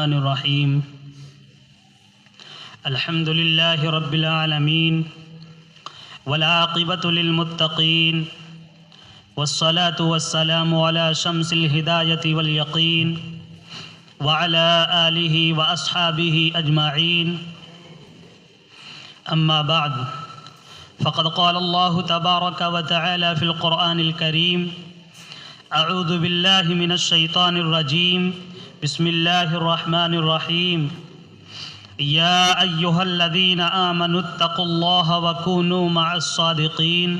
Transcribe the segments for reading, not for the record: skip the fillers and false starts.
الرحمن الرحیم الحمد للہ رب العالمین والعاقبۃ للمتقین والصلاة والسلام علی شمس الہدایۃ والیقین وعلی آلہ واصحابہ اجمعین اما بعد فقد قال اللہ تبارک وتعالی فی القرآن الکریم اعوذ باللہ من الشیطان الرجیم بسم اللہ الرحمن الرحیم یا ایہا الذین آمنوا اتقوا اللہ وکونوا مع الصادقین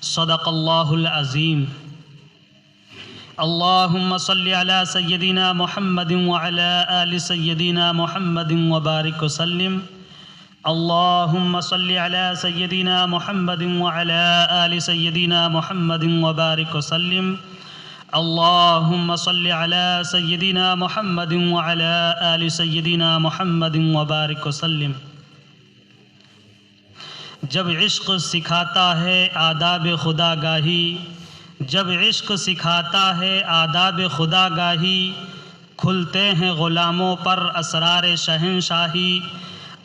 صدق اللہ العظیم اللہم صل علی سیدنا محمد وعلی آل سیدنا محمد وبارک وسلم اللہم صل علی سیدنا محمد وعلی آل سیدنا محمد وبارک وسلم اللہم صل علی سیدنا محمد وعلی آل سیدنا محمد وبارک وسلم۔ جب عشق سکھاتا ہے آداب خدا گاہی، جب عشق سکھاتا ہے آداب خدا گاہی، کھلتے ہیں غلاموں پر اسرار شہنشاہی۔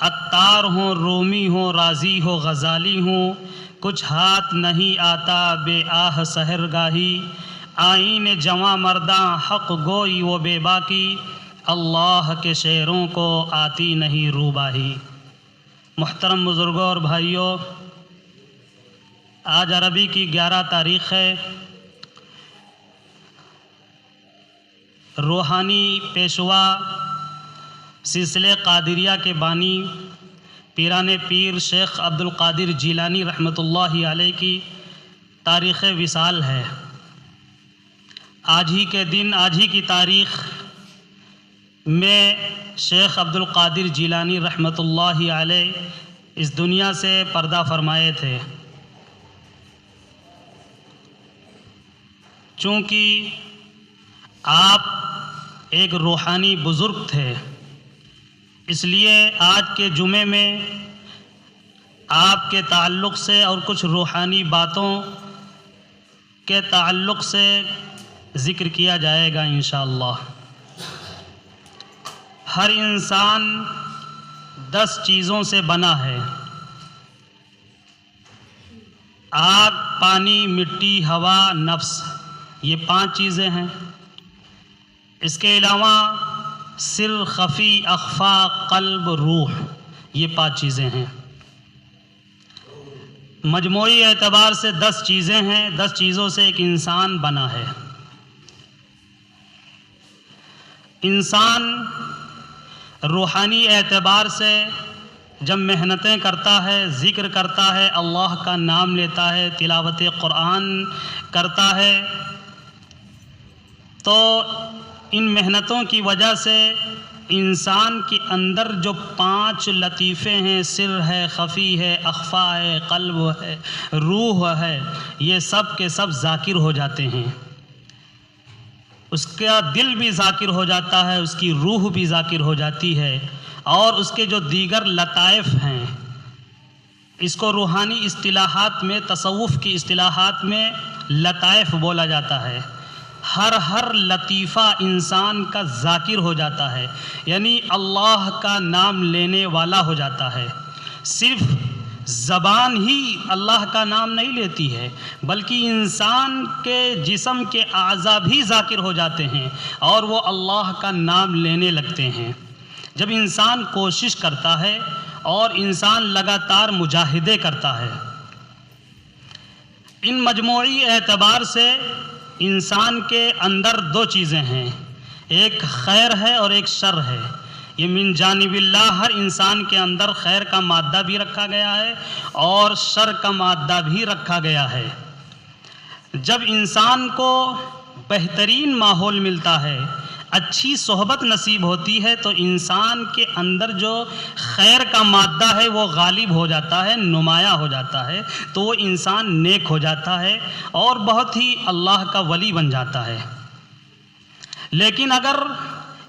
عطار ہوں رومی ہوں رازی ہو غزالی ہوں، کچھ ہاتھ نہیں آتا بے آہ سحر گاہی۔ آئین جواں مرداں حق گوئی و بے باکی، اللہ کے شعروں کو آتی نہیں روباہی۔ محترم بزرگوں اور بھائیوں، آج عربی کی 11 تاریخ ہے۔ روحانی پیشوا سلسلے قادریہ کے بانی پیران پیر شیخ عبد القادر جیلانی رحمۃ اللہ علیہ کی تاریخ وصال ہے۔ آج ہی کے دن، آج ہی کی تاریخ میں شیخ عبد القادر جیلانی رحمۃ اللہ علیہ اس دنیا سے پردہ فرمائے تھے۔ چونکہ آپ ایک روحانی بزرگ تھے، اس لیے آج کے جمعے میں آپ کے تعلق سے اور کچھ روحانی باتوں کے تعلق سے ذکر کیا جائے گا انشاءاللہ۔ ہر انسان 10 چیزوں سے بنا ہے: آگ، پانی، مٹی، ہوا، نفس، یہ 5 چیزیں ہیں۔ اس کے علاوہ سر، خفی، اخفا، قلب، روح، یہ 5 چیزیں ہیں۔ مجموعی اعتبار سے 10 چیزیں ہیں۔ 10 چیزوں سے ایک انسان بنا ہے۔ انسان روحانی اعتبار سے جب محنتیں کرتا ہے، ذکر کرتا ہے، اللہ کا نام لیتا ہے، تلاوت قرآن کرتا ہے، تو ان محنتوں کی وجہ سے انسان کے اندر جو 5 لطیفے ہیں، سر ہے، خفی ہے، اخفا ہے، قلب ہے، روح ہے، یہ سب کے سب ذاکر ہو جاتے ہیں۔ اس کا دل بھی ذاکر ہو جاتا ہے، اس کی روح بھی ذاکر ہو جاتی ہے، اور اس کے جو دیگر لطائف ہیں، اس کو روحانی اصطلاحات میں، تصوف کی اصطلاحات میں لطائف بولا جاتا ہے۔ ہر لطیفہ انسان کا ذاکر ہو جاتا ہے، یعنی اللہ کا نام لینے والا ہو جاتا ہے۔ صرف زبان ہی اللہ کا نام نہیں لیتی ہے، بلکہ انسان کے جسم کے اعضاء بھی ذاکر ہو جاتے ہیں اور وہ اللہ کا نام لینے لگتے ہیں۔ جب انسان کوشش کرتا ہے اور انسان لگاتار مجاہدے کرتا ہے، ان مجموعی اعتبار سے انسان کے اندر 2 چیزیں ہیں، ایک خیر ہے اور ایک شر ہے۔ یہ من جانب اللہ، ہر انسان کے اندر خیر کا مادہ بھی رکھا گیا ہے اور شر کا مادہ بھی رکھا گیا ہے۔ جب انسان کو بہترین ماحول ملتا ہے، اچھی صحبت نصیب ہوتی ہے، تو انسان کے اندر جو خیر کا مادہ ہے وہ غالب ہو جاتا ہے، نمایاں ہو جاتا ہے، تو وہ انسان نیک ہو جاتا ہے اور بہت ہی اللہ کا ولی بن جاتا ہے۔ لیکن اگر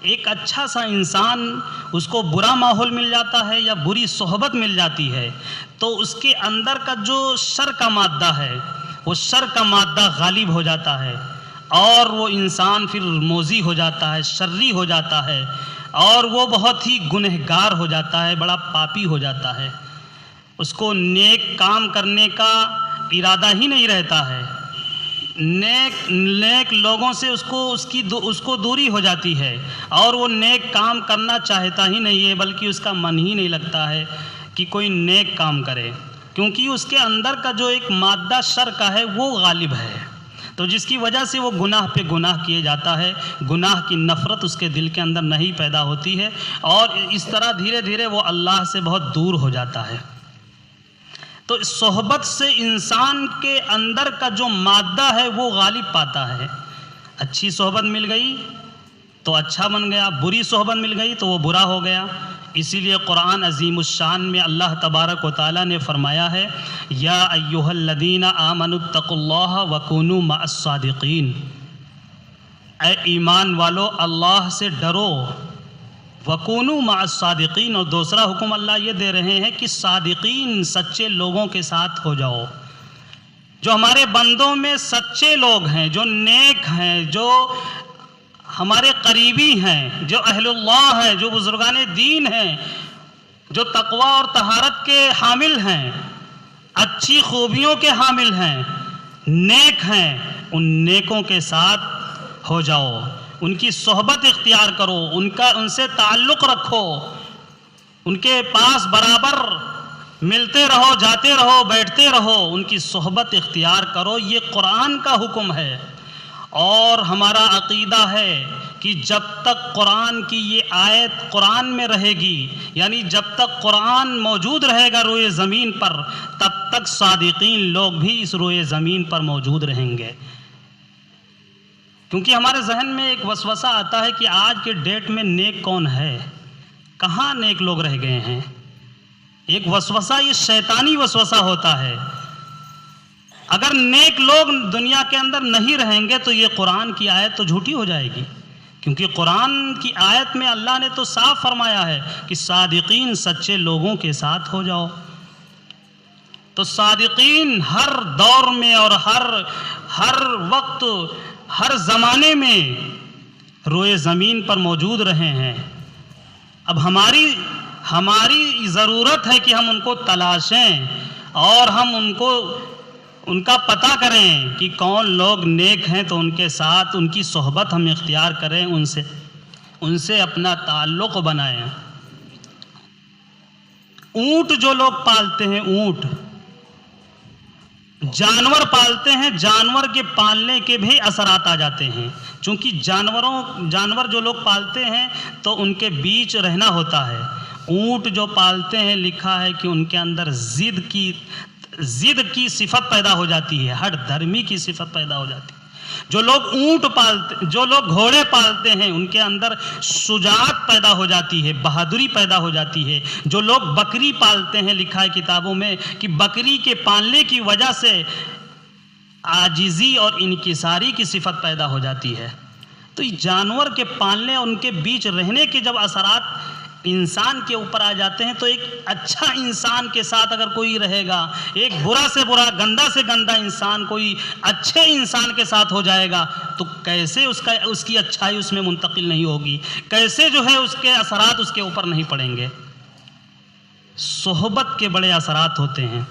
ایک اچھا سا انسان، اس کو برا ماحول مل جاتا ہے یا بری صحبت مل جاتی ہے، تو اس کے اندر کا جو شر کا مادہ ہے، وہ شر کا مادہ غالب ہو جاتا ہے اور وہ انسان پھر موذی ہو جاتا ہے، شرری ہو جاتا ہے اور وہ بہت ہی گنہگار ہو جاتا ہے، بڑا پاپی ہو جاتا ہے، اس کو نیک کام کرنے کا ارادہ ہی نہیں رہتا ہے، نیک لوگوں سے اس کو دوری ہو جاتی ہے، اور وہ نیک کام کرنا چاہتا ہی نہیں ہے، بلکہ اس کا من ہی نہیں لگتا ہے کہ کوئی نیک کام کرے، کیونکہ اس کے اندر کا جو ایک مادہ شر کا ہے وہ غالب ہے، تو جس کی وجہ سے وہ گناہ پہ گناہ کیے جاتا ہے، گناہ کی نفرت اس کے دل کے اندر نہیں پیدا ہوتی ہے، اور اس طرح دھیرے دھیرے وہ اللہ سے بہت دور ہو جاتا ہے۔ تو اس صحبت سے انسان کے اندر کا جو مادہ ہے وہ غالب پاتا ہے، اچھی صحبت مل گئی تو اچھا بن گیا، بری صحبت مل گئی تو وہ برا ہو گیا۔ اسی لیے قرآن عظیم الشان میں اللہ تبارک و تعالیٰ نے فرمایا ہے، یا ایھا الذین آمنوا اتقوا اللہ وکونوا مع الصادقین، اے ایمان والو اللہ سے ڈرو، وَكُونُوا مَعَ الصَّادِقِينَ، اور دوسرا حکم اللہ یہ دے رہے ہیں کہ صادقین سچے لوگوں کے ساتھ ہو جاؤ۔ جو ہمارے بندوں میں سچے لوگ ہیں، جو نیک ہیں، جو ہمارے قریبی ہیں، جو اہل اللہ ہیں، جو بزرگان دین ہیں، جو تقوی اور طہارت کے حامل ہیں، اچھی خوبیوں کے حامل ہیں، نیک ہیں، ان نیکوں کے ساتھ ہو جاؤ، ان کی صحبت اختیار کرو، ان سے تعلق رکھو، ان کے پاس برابر ملتے رہو، جاتے رہو، بیٹھتے رہو، ان کی صحبت اختیار کرو۔ یہ قرآن کا حکم ہے، اور ہمارا عقیدہ ہے کہ جب تک قرآن کی یہ آیت قرآن میں رہے گی، یعنی جب تک قرآن موجود رہے گا روئے زمین پر، تب تک صادقین لوگ بھی اس روئے زمین پر موجود رہیں گے۔ کیونکہ ہمارے ذہن میں ایک وسوسہ آتا ہے کہ آج کے ڈیٹ میں نیک کون ہے، کہاں نیک لوگ رہ گئے ہیں۔ ایک وسوسہ، یہ شیطانی وسوسہ ہوتا ہے۔ اگر نیک لوگ دنیا کے اندر نہیں رہیں گے تو یہ قرآن کی آیت تو جھوٹی ہو جائے گی، کیونکہ قرآن کی آیت میں اللہ نے تو صاف فرمایا ہے کہ صادقین سچے لوگوں کے ساتھ ہو جاؤ۔ تو صادقین ہر دور میں اور ہر وقت، ہر زمانے میں روئے زمین پر موجود رہے ہیں۔ اب ہماری ضرورت ہے کہ ہم ان کو تلاشیں، اور ہم ان کا پتہ کریں کہ کون لوگ نیک ہیں، تو ان کے ساتھ ان کی صحبت ہم اختیار کریں، ان سے اپنا تعلق بنائیں۔ اونٹ جو لوگ پالتے ہیں، اونٹ جانور پالتے ہیں، جانور کے پالنے کے بھی اثرات آ جاتے ہیں، چونکہ جانور جو لوگ پالتے ہیں تو ان کے بیچ رہنا ہوتا ہے۔ اونٹ جو پالتے ہیں، لکھا ہے کہ ان کے اندر ضد کی صفت پیدا ہو جاتی ہے، ہٹ دھرمی کی صفت پیدا ہو جاتی ہے۔ جو لوگ گھوڑے پالتے ہیں، ان کے اندر شجاعت پیدا ہو جاتی ہے، بہادری پیدا ہو جاتی ہے۔ جو لوگ بکری پالتے ہیں، لکھا ہے کتابوں میں کہ بکری کے پالنے کی وجہ سے عاجزی اور انکساری کی صفت پیدا ہو جاتی ہے۔ تو یہ جانور کے پالنے اور ان کے بیچ رہنے کے جب اثرات انسان کے اوپر آ جاتے ہیں، تو ایک اچھا انسان کے ساتھ اگر کوئی رہے گا، ایک برا سے برا، گندا سے گندا انسان کوئی اچھے انسان کے ساتھ ہو جائے گا، تو کیسے اس کی اچھائی اس میں منتقل نہیں ہوگی، کیسے جو ہے اس کے اثرات اس کے اوپر نہیں پڑیں گے۔ صحبت کے بڑے اثرات ہوتے ہیں۔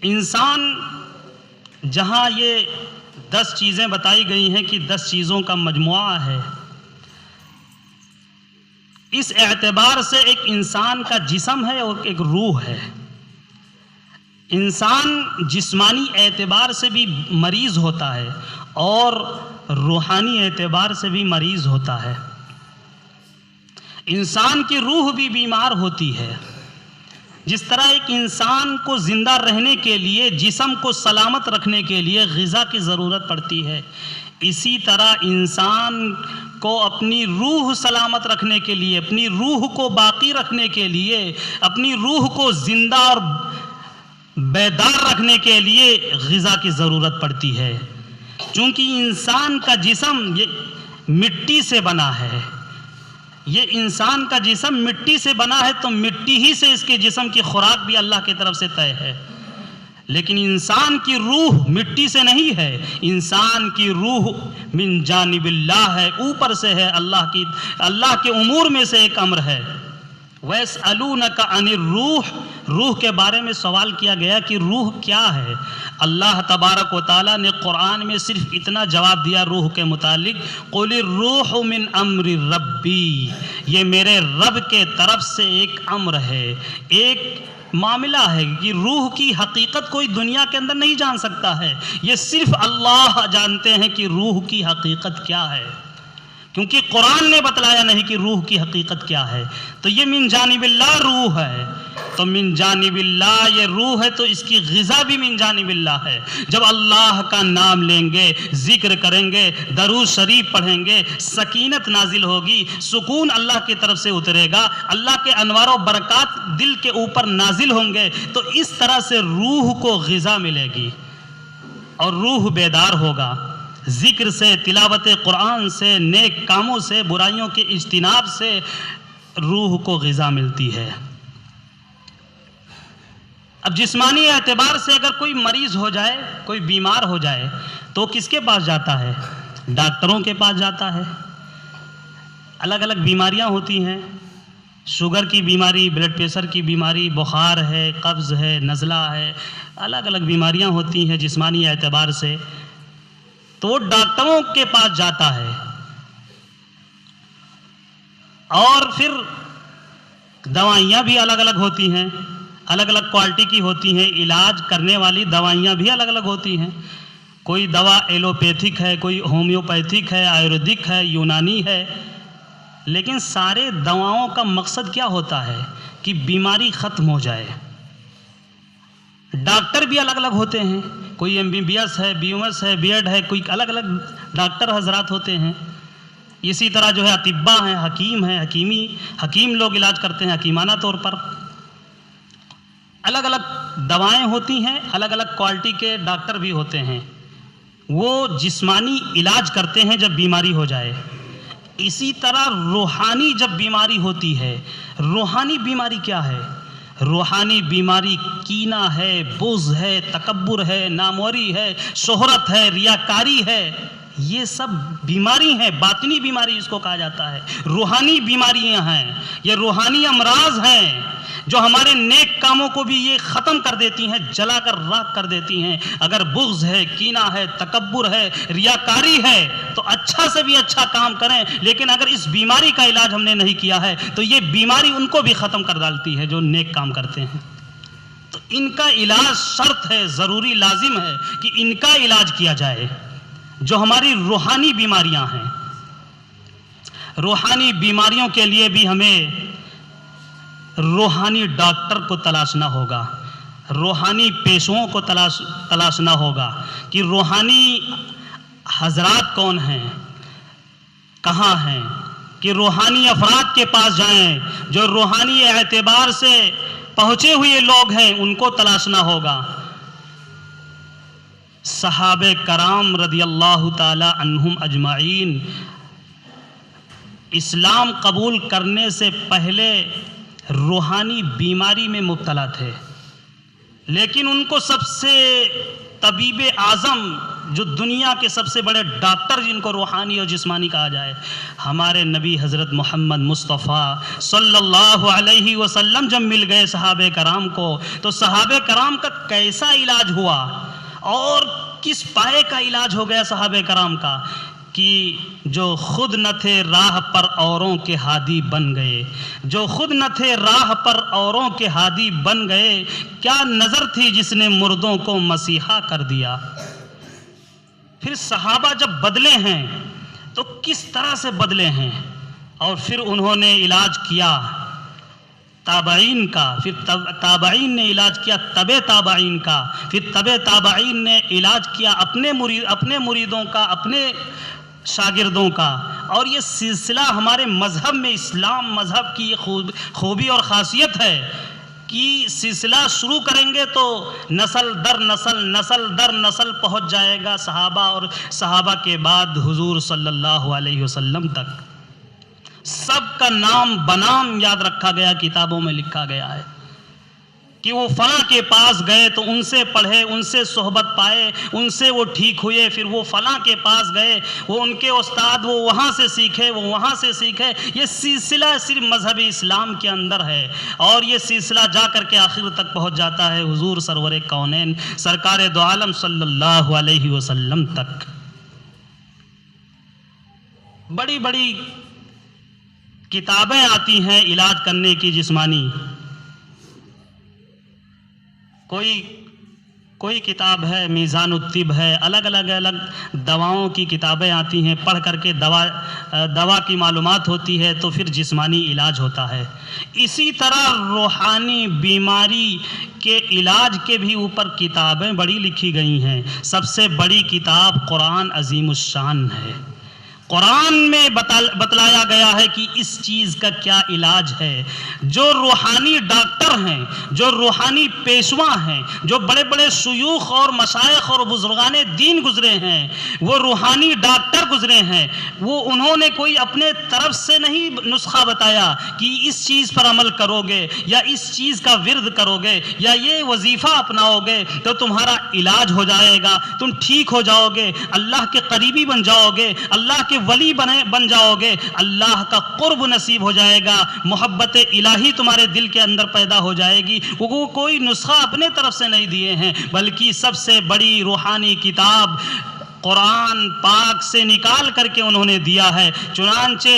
انسان جہاں یہ 10 چیزیں بتائی گئی ہیں کہ 10 چیزوں کا مجموعہ ہے، اس اعتبار سے ایک انسان کا جسم ہے اور ایک روح ہے۔ انسان جسمانی اعتبار سے بھی مریض ہوتا ہے اور روحانی اعتبار سے بھی مریض ہوتا ہے۔ انسان کی روح بھی بیمار ہوتی ہے۔ جس طرح ایک انسان کو زندہ رہنے کے لیے، جسم کو سلامت رکھنے کے لیے غذا کی ضرورت پڑتی ہے، اسی طرح انسان کو اپنی روح سلامت رکھنے کے لیے، اپنی روح کو باقی رکھنے کے لیے، اپنی روح کو زندہ اور بیدار رکھنے کے لیے غذا کی ضرورت پڑتی ہے۔ چونکہ انسان کا جسم یہ مٹی سے بنا ہے، یہ انسان کا جسم مٹی سے بنا ہے، تو مٹی ہی سے اس کے جسم کی خوراک بھی اللہ کی طرف سے طے ہے۔ لیکن انسان کی روح مٹی سے نہیں ہے، انسان کی روح من جانب اللہ ہے، اوپر سے ہے، اللہ کے امور میں سے ایک امر ہے۔ وَيَسْأَلُونَكَ عَنِ الرُّوحِ، روح کے بارے میں سوال کیا گیا کہ روح کیا ہے؟ اللہ تبارک و تعالیٰ نے قرآن میں صرف اتنا جواب دیا روح کے متعلق، قُلِ الرُّوحُ مِنْ أَمْرِ رَبِّي، یہ میرے رب کے طرف سے ایک امر ہے، ایک معاملہ ہے کہ روح کی حقیقت کوئی دنیا کے اندر نہیں جان سکتا ہے، یہ صرف اللہ جانتے ہیں کہ روح کی حقیقت کیا ہے، کیونکہ قرآن نے بتلایا نہیں کہ روح کی حقیقت کیا ہے۔ تو یہ من جانب اللہ روح ہے، تو من جانب اللہ یہ روح ہے تو اس کی غذا بھی من جانب اللہ ہے۔ جب اللہ کا نام لیں گے، ذکر کریں گے، درود شریف پڑھیں گے، سکینت نازل ہوگی، سکون اللہ کی طرف سے اترے گا، اللہ کے انوار و برکات دل کے اوپر نازل ہوں گے، تو اس طرح سے روح کو غذا ملے گی اور روح بیدار ہوگا۔ ذکر سے، تلاوت قرآن سے، نیک کاموں سے، برائیوں کے اجتناب سے روح کو غذا ملتی ہے۔ اب جسمانی اعتبار سے اگر کوئی مریض ہو جائے، کوئی بیمار ہو جائے تو کس کے پاس جاتا ہے؟ ڈاکٹروں کے پاس جاتا ہے۔ الگ الگ بیماریاں ہوتی ہیں، شوگر کی بیماری، بلڈ پریشر کی بیماری، بخار ہے، قبض ہے، نزلہ ہے، الگ الگ بیماریاں ہوتی ہیں جسمانی اعتبار سے، تو وہ ڈاکٹروں کے پاس جاتا ہے۔ اور پھر دوائیاں بھی الگ الگ ہوتی ہیں، الگ الگ کوالٹی کی ہوتی ہیں، علاج کرنے والی دوائیاں بھی الگ الگ ہوتی ہیں، کوئی دوا ایلوپیتھک ہے، کوئی ہومیوپیتھک ہے، آیورویدک ہے، یونانی ہے، لیکن سارے دواؤں کا مقصد کیا ہوتا ہے کہ بیماری ختم ہو جائے۔ ڈاکٹر بھی الگ الگ ہوتے ہیں، کوئی MBBS ہے، BMS ہے، BEd ہے، کوئی الگ الگ ڈاکٹر حضرات ہوتے ہیں۔ اسی طرح جو ہے اطباء ہیں، حکیم ہیں، حکیم لوگ علاج کرتے ہیں حکیمانہ طور پر۔ الگ الگ دوائیں ہوتی ہیں، الگ الگ کوالٹی کے ڈاکٹر بھی ہوتے ہیں، وہ جسمانی علاج کرتے ہیں جب بیماری ہو جائے۔ اسی طرح روحانی جب بیماری ہوتی ہے، روحانی بیماری کیا ہے؟ روحانی بیماری کینہ ہے، بغض ہے، تکبر ہے، ناموری ہے، شہرت ہے، ریاکاری ہے، یہ سب بیماری ہیں، باطنی بیماری اس کو کہا جاتا ہے۔ روحانی بیماریاں ہیں، یہ روحانی امراض ہیں جو ہمارے نیک کاموں کو بھی یہ ختم کر دیتی ہیں، جلا کر راکھ کر دیتی ہیں۔ اگر بغض ہے، کینہ ہے، تکبر ہے، ریاکاری ہے تو اچھا سے بھی اچھا کام کریں، لیکن اگر اس بیماری کا علاج ہم نے نہیں کیا ہے تو یہ بیماری ان کو بھی ختم کر ڈالتی ہے جو نیک کام کرتے ہیں۔ تو ان کا علاج شرط ہے، ضروری لازم ہے کہ ان کا علاج کیا جائے۔ جو ہماری روحانی بیماریاں ہیں، روحانی بیماریوں کے لیے بھی ہمیں روحانی ڈاکٹر کو تلاشنا ہوگا، روحانی پیشوں کو تلاشنا ہوگا کہ روحانی حضرات کون ہیں، کہاں ہیں، کہ روحانی افراد کے پاس جائیں، جو روحانی اعتبار سے پہنچے ہوئے لوگ ہیں ان کو تلاشنا ہوگا۔ صحابہ کرام رضی اللہ تعالی عنہم اجمعین اسلام قبول کرنے سے پہلے روحانی بیماری میں مبتلا تھے، لیکن ان کو سب سے طبیب اعظم، جو دنیا کے سب سے بڑے ڈاکٹر جن کو روحانی اور جسمانی کہا جائے، ہمارے نبی حضرت محمد مصطفیٰ صلی اللہ علیہ وسلم جب مل گئے صحابہ کرام کو، تو صحابہ کرام کا کیسا علاج ہوا اور کس پائے کا علاج ہو گیا صحابہ کرام کا کہ جو خود نہ تھے راہ پر اوروں کے ہادی بن گئے، جو خود نہ تھے راہ پر اوروں کے ہادی بن گئے، کیا نظر تھی جس نے مردوں کو مسیحا کر دیا۔ پھر صحابہ جب بدلے ہیں تو کس طرح سے بدلے ہیں، اور پھر انہوں نے علاج کیا تابعین کا، پھر تابعین نے علاج کیا تبع تابعین کا، پھر تبع تابعین نے علاج کیا اپنے مریدوں کا، اپنے شاگردوں کا، اور یہ سلسلہ ہمارے مذہب میں، اسلام مذہب کی یہ خوبی اور خاصیت ہے کہ سلسلہ شروع کریں گے تو نسل در نسل، نسل در نسل پہنچ جائے گا صحابہ اور صحابہ کے بعد حضور صلی اللہ علیہ وسلم تک۔ سب کا نام بنام یاد رکھا گیا، کتابوں میں لکھا گیا ہے۔ کہ وہ فلاں کے پاس گئے تو ان سے پڑھے، ان سے صحبت پائے، ان سے وہ ٹھیک ہوئے، پھر وہ فلاں کے پاس گئے، وہ ان کے استاد، وہ وہاں سے سیکھے، وہ وہاں سے سیکھے۔ یہ سلسلہ صرف مذہب اسلام کے اندر ہے، اور یہ سلسلہ جا کر کے آخر تک پہنچ جاتا ہے حضور سرور کونین سرکار دو عالم صلی اللہ علیہ وسلم تک۔ بڑی بڑی کتابیں آتی ہیں علاج کرنے کی جسمانی، کوئی کتاب ہے میزان الطب ہے، الگ دواؤں کی کتابیں آتی ہیں، پڑھ کر کے دوا کی معلومات ہوتی ہے تو پھر جسمانی علاج ہوتا ہے۔ اسی طرح روحانی بیماری کے علاج کے بھی اوپر کتابیں بڑی لکھی گئی ہیں۔ سب سے بڑی کتاب قرآن عظیم الشان ہے۔ قرآن میں بتلایا گیا ہے کہ اس چیز کا کیا علاج ہے۔ جو روحانی ڈاکٹر ہیں، جو روحانی پیشوا ہیں، جو بڑے بڑے شیوخ اور مشائخ اور بزرگان دین گزرے ہیں، وہ روحانی ڈاکٹر گزرے ہیں، انہوں نے کوئی اپنے طرف سے نہیں نسخہ بتایا کہ اس چیز پر عمل کرو گے یا اس چیز کا ورد کرو گے یا یہ وظیفہ اپناؤ گے تو تمہارا علاج ہو جائے گا، تم ٹھیک ہو جاؤ گے، اللہ کے قریبی بن جاؤ گے، اللہ کے ولی بن جاؤ گے، اللہ کا قرب نصیب ہو جائے گا، محبت الہی تمہارے دل کے اندر پیدا ہو جائے گی۔ وہ کوئی نسخہ اپنے طرف سے نہیں دیے ہیں، بلکہ سب سے بڑی روحانی کتاب قرآن پاک سے نکال کر کے انہوں نے دیا ہے۔ چنانچہ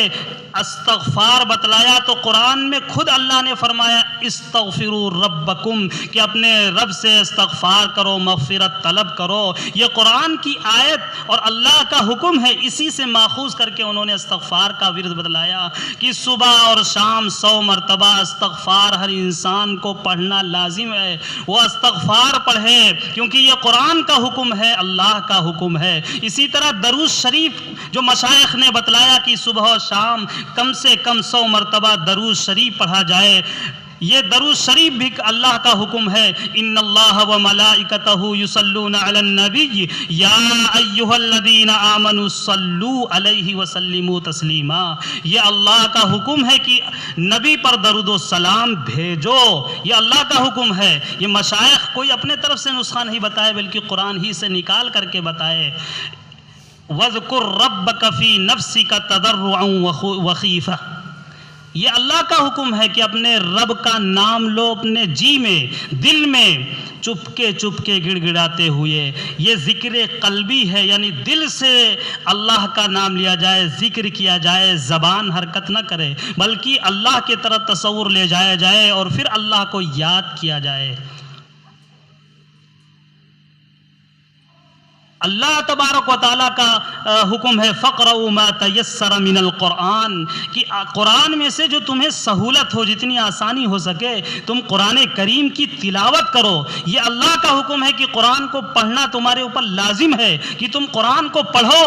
استغفار بتلایا تو قرآن میں خود اللہ نے فرمایا استغفروا ربکم، کہ اپنے رب سے استغفار کرو، مغفرت طلب کرو۔ یہ قرآن کی آیت اور اللہ کا حکم ہے، اسی سے ماخوذ کر کے انہوں نے استغفار کا ورد بتلایا کہ صبح اور شام 100 مرتبہ استغفار ہر انسان کو پڑھنا لازم ہے۔ وہ استغفار پڑھے کیونکہ یہ قرآن کا حکم ہے، اللہ کا حکم ہے۔ اسی طرح درود شریف جو مشائخ نے بتلایا کہ صبح و شام کم سے کم 100 مرتبہ درود شریف پڑھا جائے، یہ درود شریف بھی اللہ کا حکم ہے۔ ان اللہ و ملائکتہ یصلون علی النبی یا ایھا الذین آمنوا صلوا علیہ وسلموا تسلیما۔ یہ اللہ کا حکم ہے کہ نبی پر درود و سلام بھیجو، یہ اللہ کا حکم ہے۔ یہ مشائخ کوئی اپنے طرف سے نسخہ نہیں بتائے بلکہ قرآن ہی سے نکال کر کے بتائے۔ وَاذْكُرْ رَبَّكَ فِي نَفْسِكَ تَضَرُّعًا وَخِيفَةً، یہ اللہ کا حکم ہے کہ اپنے رب کا نام لو اپنے جی میں، دل میں، چپکے چپکے گڑ گڑاتے ہوئے۔ یہ ذکر قلبی ہے، یعنی دل سے اللہ کا نام لیا جائے، ذکر کیا جائے، زبان حرکت نہ کرے بلکہ اللہ کی طرف تصور لے جایا جائے اور پھر اللہ کو یاد کیا جائے۔ اللہ تبارک و تعالیٰ کا حکم ہے فَقْرَؤُوا مَا تَيَسَّرَ مِنَ الْقُرْآنِ، کہ قرآن میں سے جو تمہیں سہولت ہو، جتنی آسانی ہو سکے تم قرآن کریم کی تلاوت کرو۔ یہ اللہ کا حکم ہے کہ قرآن کو پڑھنا تمہارے اوپر لازم ہے کہ تم قرآن کو پڑھو۔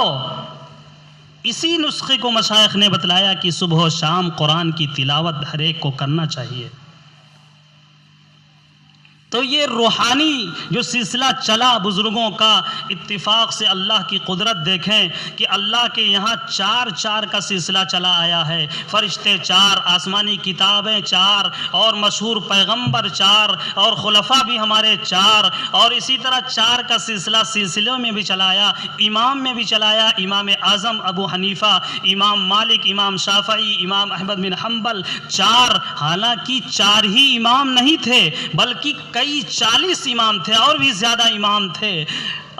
اسی نسخے کو مشائخ نے بتلایا کہ صبح و شام قرآن کی تلاوت ہر ایک کو کرنا چاہیے۔ تو یہ روحانی جو سلسلہ چلا بزرگوں کا، اتفاق سے اللہ کی قدرت دیکھیں کہ اللہ کے یہاں 4 کا سلسلہ چلا آیا ہے۔ فرشتے 4، آسمانی کتابیں 4، اور مشہور پیغمبر 4، اور خلفاء بھی ہمارے 4، اور اسی طرح 4 کا سلسلوں میں بھی چلایا، امام میں بھی چلایا، امام اعظم ابو حنیفہ، امام مالک، امام شافعی، امام احمد بن حنبل 4۔ حالانکہ 4 ہی امام نہیں تھے بلکہ کئی 40 امام تھے اور بھی زیادہ امام تھے،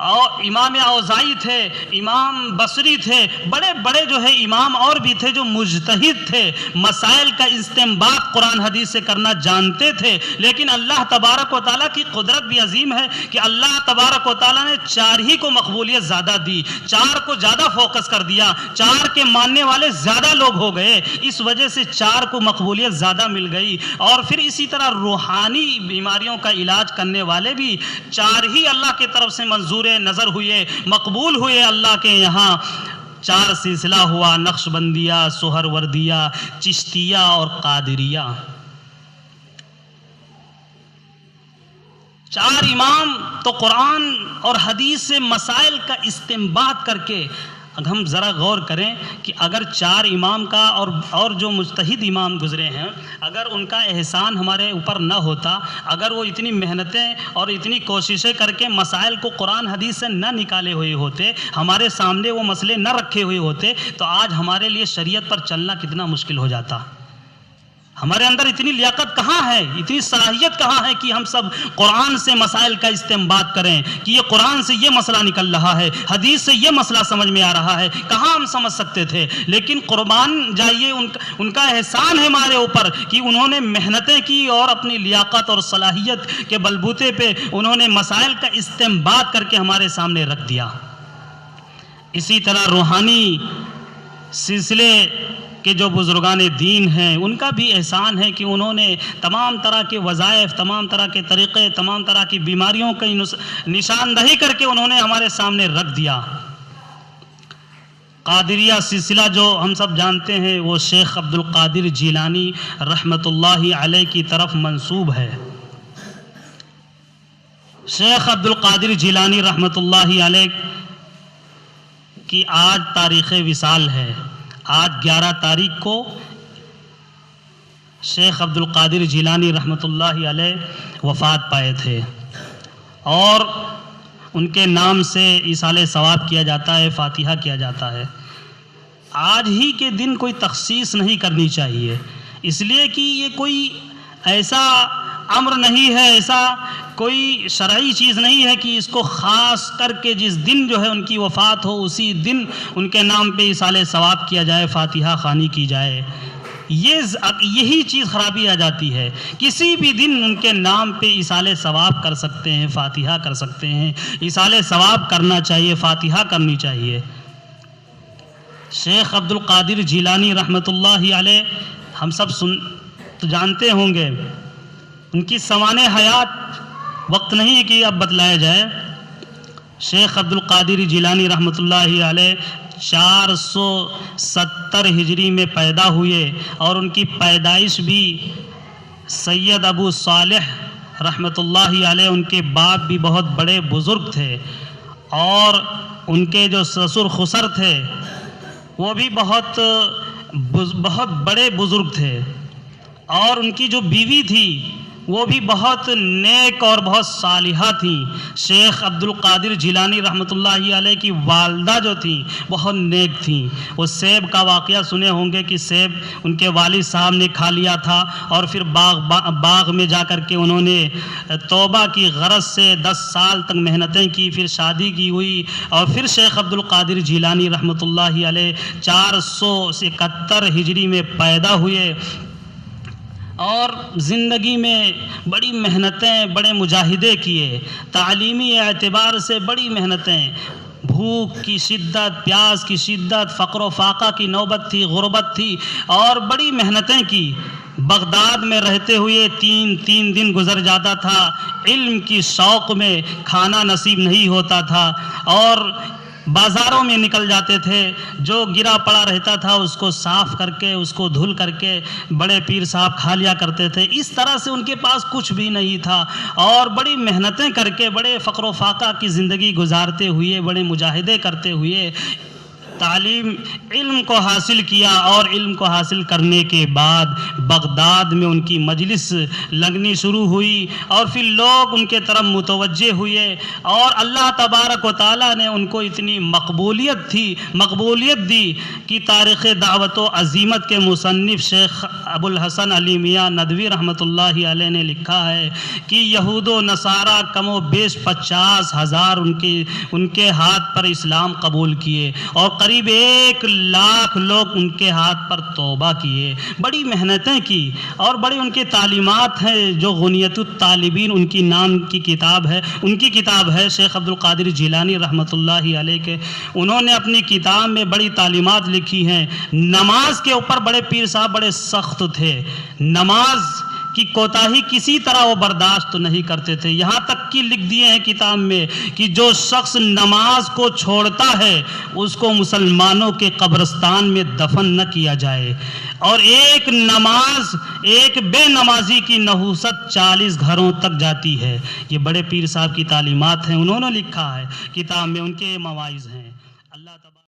اور امام اوزاعی تھے، امام بصری تھے، بڑے بڑے جو ہے امام اور بھی تھے جو مجتہد تھے، مسائل کا استنباط قرآن حدیث سے کرنا جانتے تھے۔ لیکن اللہ تبارک و تعالیٰ کی قدرت بھی عظیم ہے کہ اللہ تبارک و تعالیٰ نے 4 ہی کو مقبولیت زیادہ دی، 4 کو زیادہ فوکس کر دیا، 4 کے ماننے والے زیادہ لوگ ہو گئے، اس وجہ سے 4 کو مقبولیت زیادہ مل گئی۔ اور پھر اسی طرح روحانی بیماریوں کا علاج کرنے والے بھی 4 ہی اللہ کی طرف سے منظور نظر ہوئے، مقبول ہوئے اللہ کے یہاں۔ 4 سلسلہ ہوا، نقش بندیہ، سہر وردیہ، چشتیہ اور قادریہ۔ 4 امام تو قرآن اور حدیث سے مسائل کا استنباط کر کے ہم ذرا غور کریں کہ اگر 4 امام کا اور جو مجتہد امام گزرے ہیں، اگر ان کا احسان ہمارے اوپر نہ ہوتا، اگر وہ اتنی محنتیں اور اتنی کوششیں کر کے مسائل کو قرآن حدیث سے نہ نکالے ہوئے ہوتے، ہمارے سامنے وہ مسئلے نہ رکھے ہوئے ہوتے، تو آج ہمارے لیے شریعت پر چلنا کتنا مشکل ہو جاتا۔ ہمارے اندر اتنی لیاقت کہاں ہے، اتنی صلاحیت کہاں ہے کہ ہم سب قرآن سے مسائل کا استنباط کریں کہ یہ قرآن سے یہ مسئلہ نکل رہا ہے، حدیث سے یہ مسئلہ سمجھ میں آ رہا ہے، کہاں ہم سمجھ سکتے تھے؟ لیکن قربان جائیے ان کا احسان ہے ہمارے اوپر کہ انہوں نے محنتیں کی اور اپنی لیاقت اور صلاحیت کے بلبوتے پہ انہوں نے مسائل کا استنباط کر کے ہمارے سامنے رکھ دیا۔ اسی طرح روحانی سلسلے کہ جو بزرگان دین ہیں ان کا بھی احسان ہے کہ انہوں نے تمام طرح کے وظائف، تمام طرح کے طریقے، تمام طرح کی بیماریوں کی نشاندہی کر کے انہوں نے ہمارے سامنے رکھ دیا۔ قادریہ سلسلہ جو ہم سب جانتے ہیں وہ شیخ عبد القادر جیلانی رحمۃ اللہ علیہ کی طرف منسوب ہے۔ شیخ عبد القادر جیلانی رحمۃ اللہ علیہ کی آج تاریخ وصال ہے۔ آج 11 تاریخ کو شیخ عبد القادر جیلانی رحمۃ اللہ علیہ وفات پائے تھے، اور ان کے نام سے ایصال ثواب کیا جاتا ہے، فاتحہ کیا جاتا ہے۔ آج ہی کے دن کوئی تخصیص نہیں کرنی چاہیے، اس لیے کہ یہ کوئی ایسا امر نہیں ہے، ایسا کوئی شرعی چیز نہیں ہے کہ اس کو خاص کر کے جس دن جو ہے ان کی وفات ہو اسی دن ان کے نام پہ ایصال ثواب کیا جائے، فاتحہ خوانی کی جائے۔ یہی چیز خرابی آ جاتی ہے۔ کسی بھی دن ان کے نام پہ ایصال ثواب کر سکتے ہیں، فاتحہ کر سکتے ہیں، ایصال ثواب کرنا چاہیے، فاتحہ کرنی چاہیے۔ شیخ عبد القادر جیلانی رحمۃ اللہ علیہ ہم سب تو جانتے ہوں گے، ان کی سوانح حیات وقت نہیں کہ اب بتلایا جائے۔ شیخ عبد القادر جیلانی رحمۃ اللہ علیہ 470 ہجری میں پیدا ہوئے، اور ان کی پیدائش بھی سید ابو صالح رحمۃ اللہ علیہ، ان کے باپ بھی بہت بڑے بزرگ تھے، اور ان کے جو سسر خسر تھے وہ بھی بہت بڑے بزرگ تھے، اور ان کی جو بیوی تھی وہ بھی بہت نیک اور بہت صالحہ تھیں۔ شیخ عبد القادر جیلانی رحمۃ اللہ علیہ کی والدہ جو تھیں بہت نیک تھیں۔ وہ سیب کا واقعہ سنے ہوں گے کہ سیب ان کے والد صاحب نے کھا لیا تھا، اور پھر باغ میں جا کر کے انہوں نے توبہ کی غرض سے 10 سال تک محنتیں کی، پھر شادی کی ہوئی، اور پھر شیخ عبد القادر جیلانی رحمۃ اللہ علیہ 471 ہجری میں پیدا ہوئے، اور زندگی میں بڑی محنتیں، بڑے مجاہدے کیے، تعلیمی اعتبار سے بڑی محنتیں، بھوک کی شدت، پیاس کی شدت، فقر و فاقہ کی نوبت تھی، غربت تھی، اور بڑی محنتیں کی۔ بغداد میں رہتے ہوئے تین دن گزر جاتا تھا، علم کی شوق میں کھانا نصیب نہیں ہوتا تھا، اور بازاروں میں نکل جاتے تھے، جو گرا پڑا رہتا تھا اس کو صاف کر کے، اس کو دھل کر کے بڑے پیر صاحب کھا لیا کرتے تھے۔ اس طرح سے ان کے پاس کچھ بھی نہیں تھا، اور بڑی محنتیں کر کے، بڑے فقر و فاقہ کی زندگی گزارتے ہوئے، بڑے مجاہدے کرتے ہوئے تعلیم علم کو حاصل کیا، اور علم کو حاصل کرنے کے بعد بغداد میں ان کی مجلس لگنی شروع ہوئی، اور پھر لوگ ان کے طرف متوجہ ہوئے، اور اللہ تبارک و تعالیٰ نے ان کو اتنی مقبولیت دی کہ تاریخ دعوت و عزیمت کے مصنف شیخ ابو الحسن علی میاں ندوی رحمۃ اللہ علیہ نے لکھا ہے کہ یہود و نصارہ کم و بیش 50,000 ان کے ہاتھ پر اسلام قبول کیے، اور قریب 1 لاکھ لوگ ان کے ہاتھ پر توبہ کیے، بڑی محنتیں کی، اور بڑی ان کی تعلیمات ہیں جو غنیت الطالبین ان کی نام کی کتاب ہے، ان کی کتاب ہے شیخ عبد القادر جیلانی رحمۃ اللہ علیہ کے۔ انہوں نے اپنی کتاب میں بڑی تعلیمات لکھی ہیں۔ نماز کے اوپر بڑے پیر صاحب بڑے سخت تھے، نماز کی کوتاہی کسی طرح وہ برداشت نہیں کرتے تھے، یہاں تک کہ لکھ دیے ہیں کتاب میں کہ جو شخص نماز کو چھوڑتا ہے اس کو مسلمانوں کے قبرستان میں دفن نہ کیا جائے، اور ایک بے نمازی کی نحوست 40 گھروں تک جاتی ہے۔ یہ بڑے پیر صاحب کی تعلیمات ہیں، انہوں نے لکھا ہے کتاب میں، ان کے مواعظ ہیں۔ اللہ